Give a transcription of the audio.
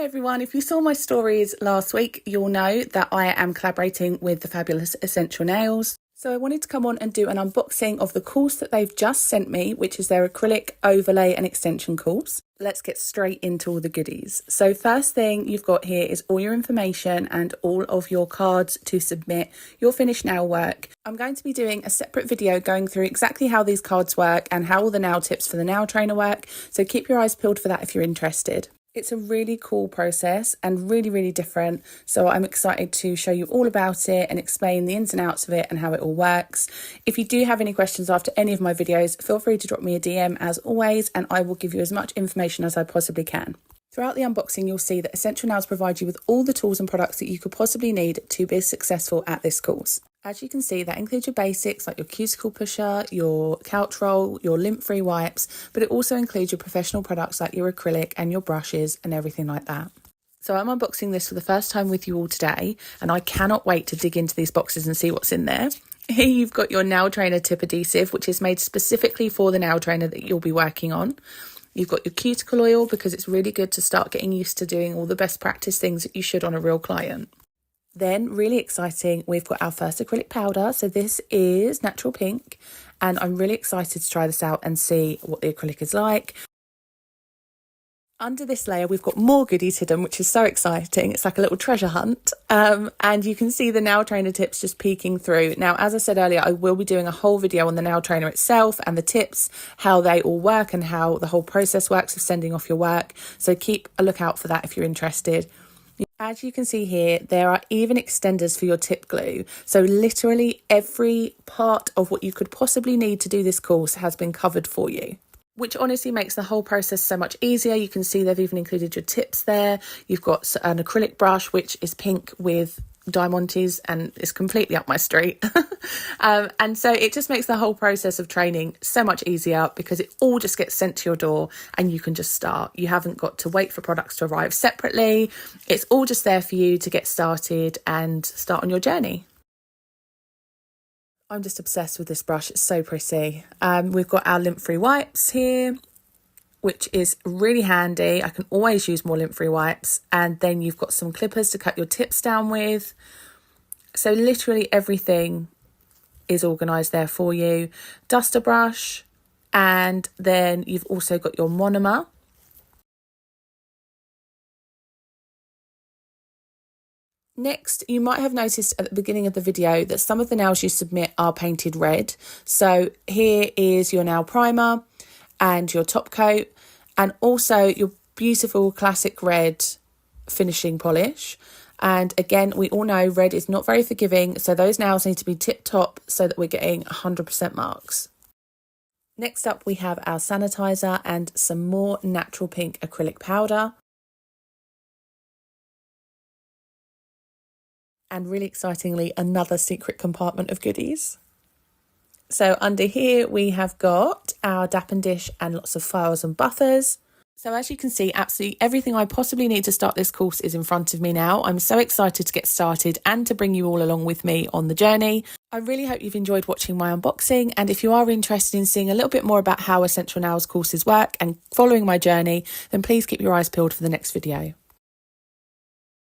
Everyone, if you saw my stories last week, you'll know that I am collaborating with the fabulous Essential Nails. So I wanted to come on and do an unboxing of the course that they've just sent me, which is their acrylic overlay and extension course. Let's get straight into all the goodies. So first thing you've got here is all your information and all of your cards to submit your finished nail work. I'm going to be doing a separate video going through exactly how these cards work and how all the nail tips for the nail trainer work. So keep your eyes peeled for that if you're interested. It's a really cool process and really different. So I'm excited to show you all about it and explain the ins and outs of it and how it all works. If you do have any questions after any of my videos, feel free to drop me a DM as always, and I will give you as much information as I possibly can. Throughout the unboxing, you'll see that Essential Nails provide you with all the tools and products that you could possibly need to be successful at this course. As you can see, that includes your basics like your cuticle pusher, your couch roll, your lint-free wipes, but it also includes your professional products like your acrylic and your brushes and everything like that. So I'm unboxing this for the first time with you all today, and I cannot wait to dig into these boxes and see what's in there. Here you've got your nail trainer tip adhesive, which is made specifically for the nail trainer that you'll be working on. You've got your cuticle oil because it's really good to start getting used to doing all the best practice things that you should on a real client. Then, really exciting, we've got our first acrylic powder. So this is natural pink, and I'm really excited to try this out and see what the acrylic is like. Under this layer, we've got more goodies hidden, which is so exciting. It's like a little treasure hunt. And you can see the nail trainer tips just peeking through. Now, as I said earlier, I will be doing a whole video on the nail trainer itself and the tips, how they all work and how the whole process works of sending off your work. So keep a lookout for that if you're interested. As you can see here, there are even extenders for your tip glue. So literally every part of what you could possibly need to do this course has been covered for you, which honestly makes the whole process so much easier. You can see they've even included your tips there. You've got an acrylic brush, which is pink with diamantes and is completely up my street. And so it just makes the whole process of training so much easier because it all just gets sent to your door and you can just start. You haven't got to wait for products to arrive separately. It's all just there for you to get started and start on your journey. I'm just obsessed with this brush. It's so pretty. We've got our lint-free wipes here, which is really handy. I can always use more lint-free wipes. And then you've got some clippers to cut your tips down with. So literally everything is organised there for you. Duster brush, and then you've also got your monomer. Next, you might have noticed at the beginning of the video that some of the nails you submit are painted red. So here is your nail primer and your top coat, and also your beautiful classic red finishing polish. And again, we all know red is not very forgiving, so those nails need to be tip top so that we're getting 100% marks. Next up, we have our sanitizer and some more natural pink acrylic powder. And really excitingly, another secret compartment of goodies. So under here, we have got our dap and dish and lots of files and buffers. So as you can see, absolutely everything I possibly need to start this course is in front of me now. I'm so excited to get started and to bring you all along with me on the journey. I really hope you've enjoyed watching my unboxing. And if you are interested in seeing a little bit more about how Essential Nails courses work and following my journey, then please keep your eyes peeled for the next video.